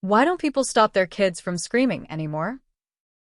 Why don't people stop their kids from screaming anymore?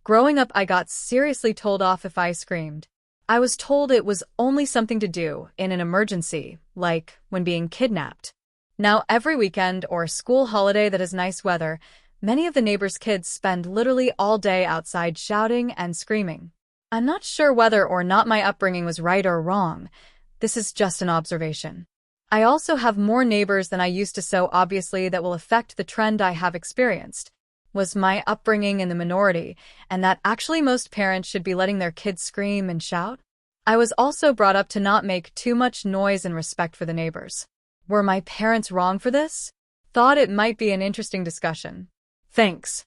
Growing up, I got seriously told off if I screamed. I was told it was only something to do in an emergency, like when being kidnapped. Now, every weekend or school holiday that is nice weather, many of the neighbors' kids spend literally all day outside shouting and screaming. I'm not sure whether or not my upbringing was right or wrong. This is just an observation. I also have more neighbors than I used to, so obviously that will affect the trend I have experienced. Was my upbringing in the minority, and that actually most parents should be letting their kids scream and shout? I was also brought up to not make too much noise in respect for the neighbors. Were my parents wrong for this? Thought it might be an interesting discussion. Thanks.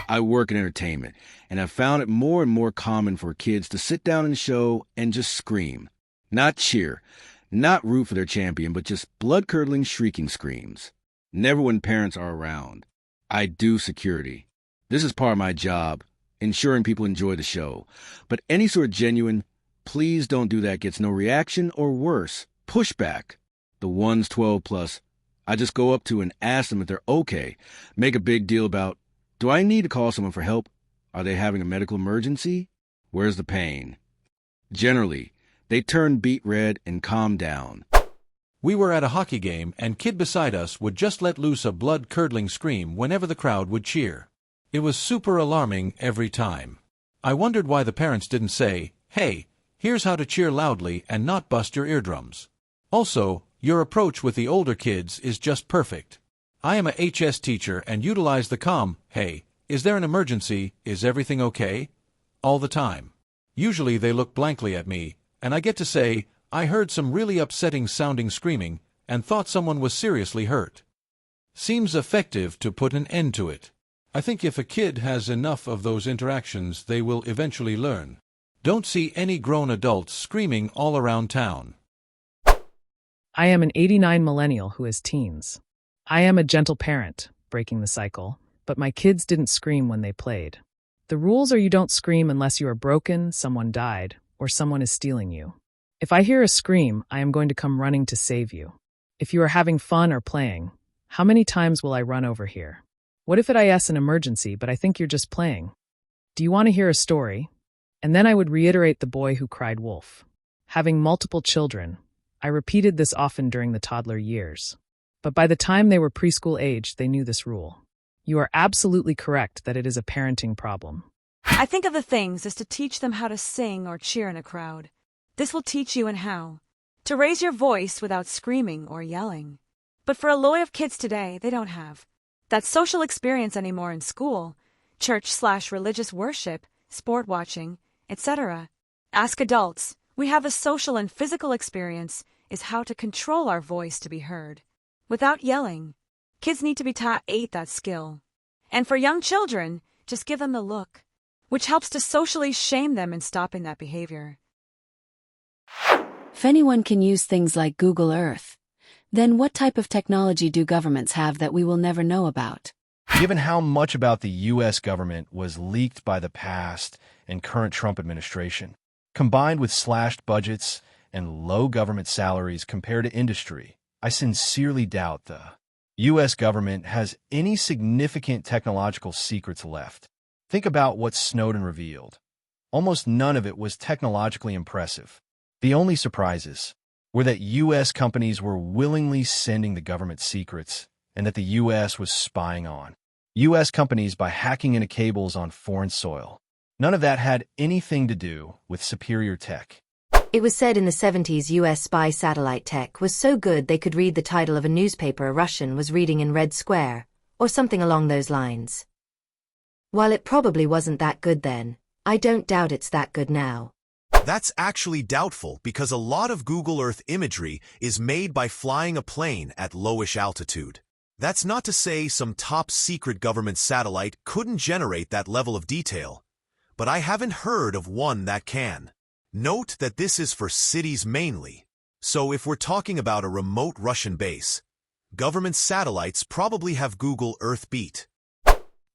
I work in entertainment, and I've found it more and more common for kids to sit down in a show and just scream. Not cheer, not root for their champion, but just blood-curdling, shrieking screams. Never when parents are around. I do security. This is part of my job, ensuring people enjoy the show. But any sort of genuine, please don't do that gets no reaction or worse, pushback. The ones 12 plus, I just go up to and ask them if they're okay. Make a big deal about, do I need to call someone for help? Are they having a medical emergency? Where's the pain? Generally, they turn beet red and calm down. We were at a hockey game, and kid beside us would just let loose a blood-curdling scream whenever the crowd would cheer. It was super alarming every time. I wondered why the parents didn't say, "Hey, here's how to cheer loudly and not bust your eardrums." Also, your approach with the older kids is just perfect. I am a HS teacher and utilize the calm, "Hey, is there an emergency? Is everything okay?" all the time. Usually they look blankly at me, and I get to say, I heard some really upsetting sounding screaming and thought someone was seriously hurt. Seems effective to put an end to it. I think if a kid has enough of those interactions, they will eventually learn. Don't see any grown adults screaming all around town. I am an 89 millennial who has teens. I am a gentle parent, breaking the cycle, but my kids didn't scream when they played. The rules are you don't scream unless you are broken, someone died, or someone is stealing you. If I hear a scream, I am going to come running to save you. If you are having fun or playing, how many times will I run over here? What if it is an emergency, but I think you're just playing? Do you want to hear a story? And then I would reiterate the boy who cried wolf. Having multiple children, I repeated this often during the toddler years. But by the time they were preschool age, they knew this rule. You are absolutely correct that it is a parenting problem. I think of the things as to teach them how to sing or cheer in a crowd. This will teach you and how to raise your voice without screaming or yelling. But for a lot of kids today, they don't have that social experience anymore in school, church/religious worship, sport watching, etc. Ask adults. We have a social and physical experience is how to control our voice to be heard without yelling. Kids need to be taught that skill. And for young children, just give them the look, which helps to socially shame them in stopping that behavior. If anyone can use things like Google Earth, then what type of technology do governments have that we will never know about? Given how much about the U.S. government was leaked by the past and current Trump administration, combined with slashed budgets and low government salaries compared to industry, I sincerely doubt the U.S. government has any significant technological secrets left. Think about what Snowden revealed. Almost none of it was technologically impressive. The only surprises were that U.S. companies were willingly sending the government secrets and that the U.S. was spying on U.S. companies by hacking into cables on foreign soil. None of that had anything to do with superior tech. It was said in the 70s U.S. spy satellite tech was so good they could read the title of a newspaper a Russian was reading in Red Square, or something along those lines. While it probably wasn't that good then, I don't doubt it's that good now. That's actually doubtful because a lot of Google Earth imagery is made by flying a plane at lowish altitude. That's not to say some top-secret government satellite couldn't generate that level of detail, but I haven't heard of one that can. Note that this is for cities mainly, so if we're talking about a remote Russian base, government satellites probably have Google Earth beat.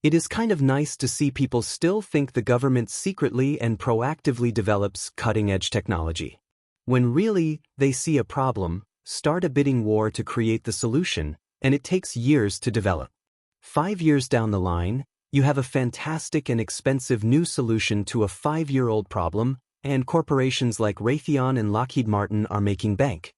It is kind of nice to see people still think the government secretly and proactively develops cutting-edge technology, when really they see a problem, start a bidding war to create the solution, and it takes years to develop. 5 years down the line, you have a fantastic and expensive new solution to a 5-year-old problem, and corporations like Raytheon and Lockheed Martin are making bank.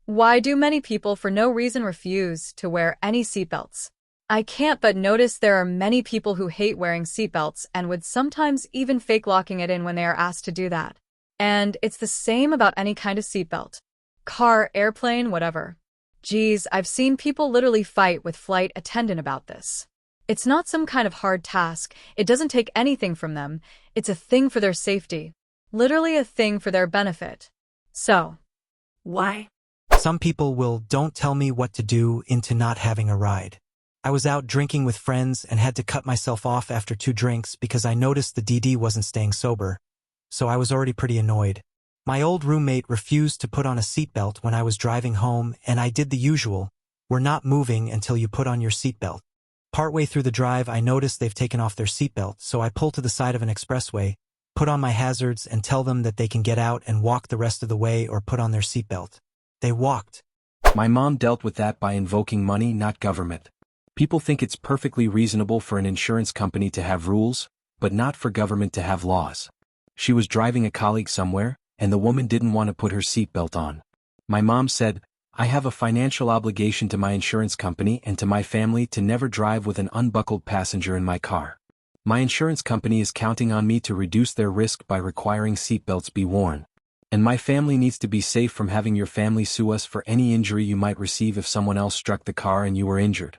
Why do many people for no reason refuse to wear any seatbelts? I can't but notice there are many people who hate wearing seatbelts and would sometimes even fake locking it in when they are asked to do that. And it's the same about any kind of seatbelt. Car, airplane, whatever. Geez, I've seen people literally fight with flight attendant about this. It's not some kind of hard task. It doesn't take anything from them. It's a thing for their safety. Literally a thing for their benefit. So, why? Some people will don't tell me what to do into not having a ride. I was out drinking with friends and had to cut myself off after 2 drinks because I noticed the DD wasn't staying sober. So I was already pretty annoyed. My old roommate refused to put on a seatbelt when I was driving home, and I did the usual. We're not moving until you put on your seatbelt. Partway through the drive, I noticed they've taken off their seatbelt, so I pull to the side of an expressway, put on my hazards, and tell them that they can get out and walk the rest of the way or put on their seatbelt. They walked. My mom dealt with that by invoking money, not government. People think it's perfectly reasonable for an insurance company to have rules, but not for government to have laws. She was driving a colleague somewhere, and the woman didn't want to put her seatbelt on. My mom said, I have a financial obligation to my insurance company and to my family to never drive with an unbuckled passenger in my car. My insurance company is counting on me to reduce their risk by requiring seatbelts be worn. And my family needs to be safe from having your family sue us for any injury you might receive if someone else struck the car and you were injured.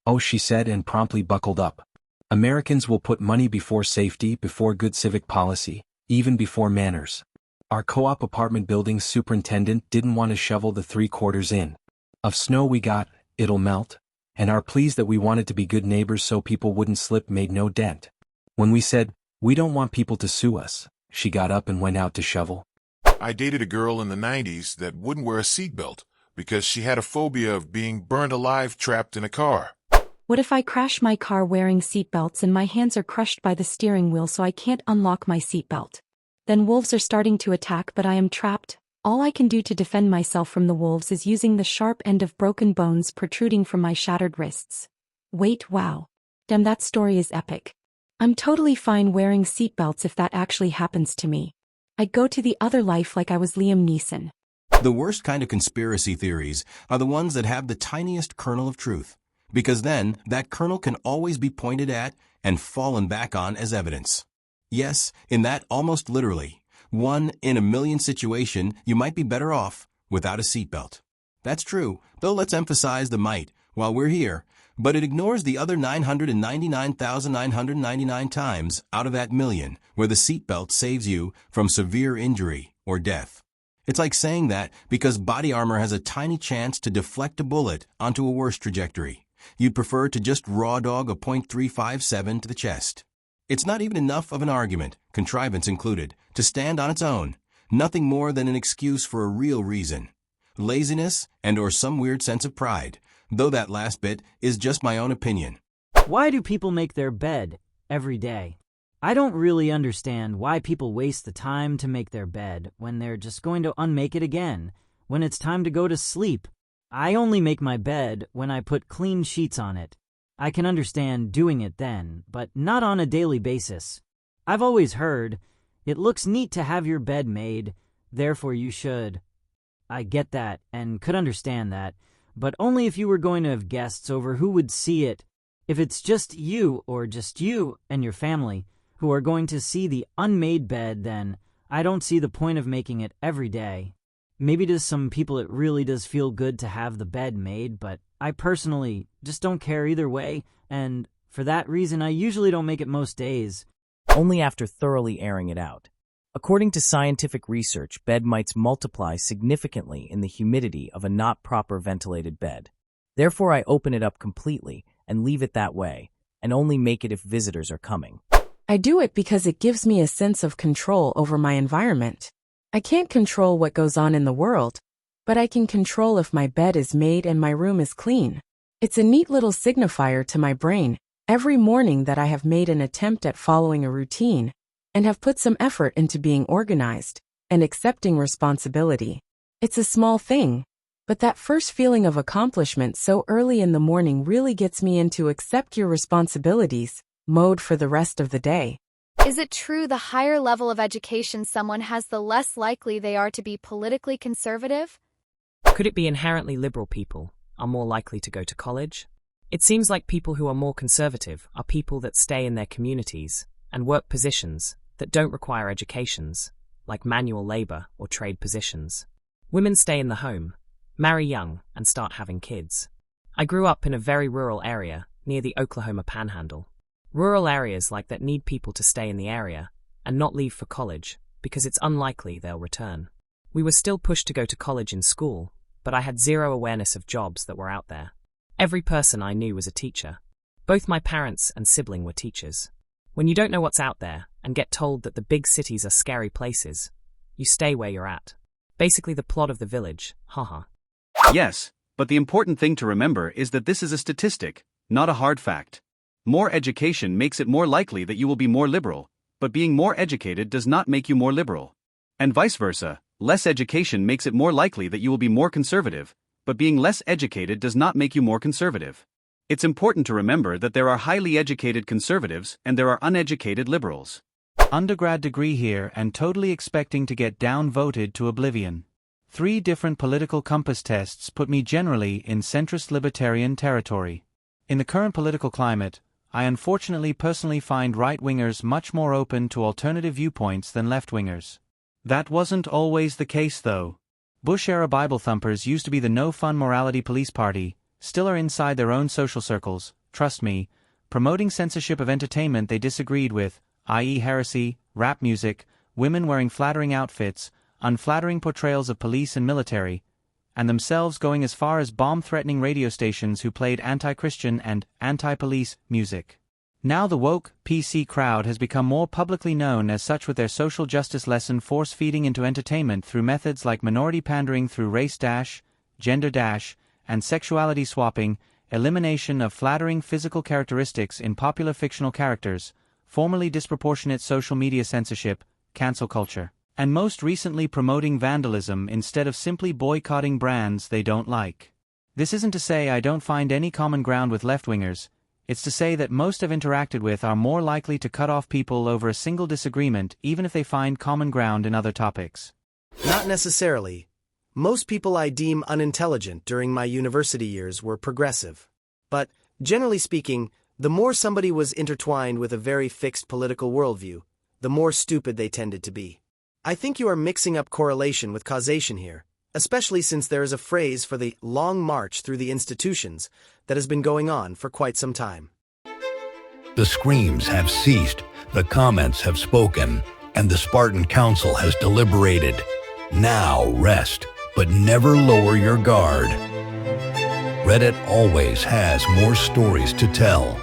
Oh, she said and promptly buckled up. Americans will put money before safety, before good civic policy, even before manners. Our co-op apartment building's superintendent didn't want to shovel the 3/4 in of snow we got, it'll melt, and our pleas that we wanted to be good neighbors so people wouldn't slip made no dent. When we said, we don't want people to sue us, she got up and went out to shovel. I dated a girl in the 90s that wouldn't wear a seatbelt because she had a phobia of being burned alive trapped in a car. What if I crash my car wearing seatbelts and my hands are crushed by the steering wheel so I can't unlock my seatbelt? Then wolves are starting to attack but I am trapped. All I can do to defend myself from the wolves is using the sharp end of broken bones protruding from my shattered wrists. Wait, wow. Damn, that story is epic. I'm totally fine wearing seatbelts if that actually happens to me. I'd go to the other life like I was Liam Neeson. The worst kind of conspiracy theories are the ones that have the tiniest kernel of truth, because then that kernel can always be pointed at and fallen back on as evidence. Yes, in that almost literally, 1 in a million situation, you might be better off without a seatbelt. That's true, though let's emphasize the might while we're here, but it ignores the other 999,999 times out of that million where the seatbelt saves you from severe injury or death. It's like saying that because body armor has a tiny chance to deflect a bullet onto a worse trajectory, you'd prefer to just raw dog a .357 to the chest. It's not even enough of an argument, contrivance included, to stand on its own. Nothing more than an excuse for a real reason. Laziness and or some weird sense of pride, though that last bit is just my own opinion. Why do people make their bed every day? I don't really understand why people waste the time to make their bed when they're just going to unmake it again when it's time to go to sleep. I only make my bed when I put clean sheets on it. I can understand doing it then, but not on a daily basis. I've always heard, it looks neat to have your bed made, therefore you should. I get that and could understand that, but only if you were going to have guests over who would see it. If it's just you or just you and your family who are going to see the unmade bed, then I don't see the point of making it every day. Maybe to some people it really does feel good to have the bed made, but I personally just don't care either way, and for that reason I usually don't make it most days. Only after thoroughly airing it out. According to scientific research, bed mites multiply significantly in the humidity of a not proper ventilated bed. Therefore, I open it up completely and leave it that way, and only make it if visitors are coming. I do it because it gives me a sense of control over my environment. I can't control what goes on in the world, but I can control if my bed is made and my room is clean. It's a neat little signifier to my brain every morning that I have made an attempt at following a routine and have put some effort into being organized and accepting responsibility. It's a small thing, But that first feeling of accomplishment so early in the morning really gets me into accept your responsibilities mode for the rest of the day. Is it true the higher level of education someone has, the less likely they are to be politically conservative? Could it be inherently liberal people are more likely to go to college? It seems like people who are more conservative are people that stay in their communities and work positions that don't require educations, like manual labor or trade positions. Women stay in the home, marry young, and start having kids. I grew up in a very rural area near the Oklahoma Panhandle. Rural areas like that need people to stay in the area and not leave for college because it's unlikely they'll return. We were still pushed to go to college in school, but I had zero awareness of jobs that were out there. Every person I knew was a teacher. Both my parents and sibling were teachers. When you don't know what's out there and get told that the big cities are scary places, you stay where you're at. Basically the plot of The Village, haha. Yes, but the important thing to remember is that this is a statistic, not a hard fact. More education makes it more likely that you will be more liberal, but being more educated does not make you more liberal. And vice versa, less education makes it more likely that you will be more conservative, but being less educated does not make you more conservative. It's important to remember that there are highly educated conservatives and there are uneducated liberals. Undergrad degree here and totally expecting to get downvoted to oblivion. 3 different political compass tests put me generally in centrist libertarian territory. In the current political climate, I unfortunately personally find right-wingers much more open to alternative viewpoints than left-wingers. That wasn't always the case though. Bush-era Bible thumpers used to be the no-fun morality police party, still are inside their own social circles, trust me, promoting censorship of entertainment they disagreed with, i.e. heresy, rap music, women wearing flattering outfits, unflattering portrayals of police and military, and themselves going as far as bomb-threatening radio stations who played anti-Christian and anti-police music. Now the woke, PC crowd has become more publicly known as such with their social justice lesson force-feeding into entertainment through methods like minority pandering through race dash, gender dash, and sexuality swapping, elimination of flattering physical characteristics in popular fictional characters, formerly disproportionate social media censorship, cancel culture, and most recently promoting vandalism instead of simply boycotting brands they don't like. This isn't to say I don't find any common ground with left-wingers, it's to say that most I've interacted with are more likely to cut off people over a single disagreement even if they find common ground in other topics. Not necessarily. Most people I deem unintelligent during my university years were progressive. But, generally speaking, the more somebody was intertwined with a very fixed political worldview, the more stupid they tended to be. I think you are mixing up correlation with causation here, especially since there is a phrase for the long march through the institutions that has been going on for quite some time. The screams have ceased, the comments have spoken, and the Spartan Council has deliberated. Now rest, but never lower your guard. Reddit always has more stories to tell.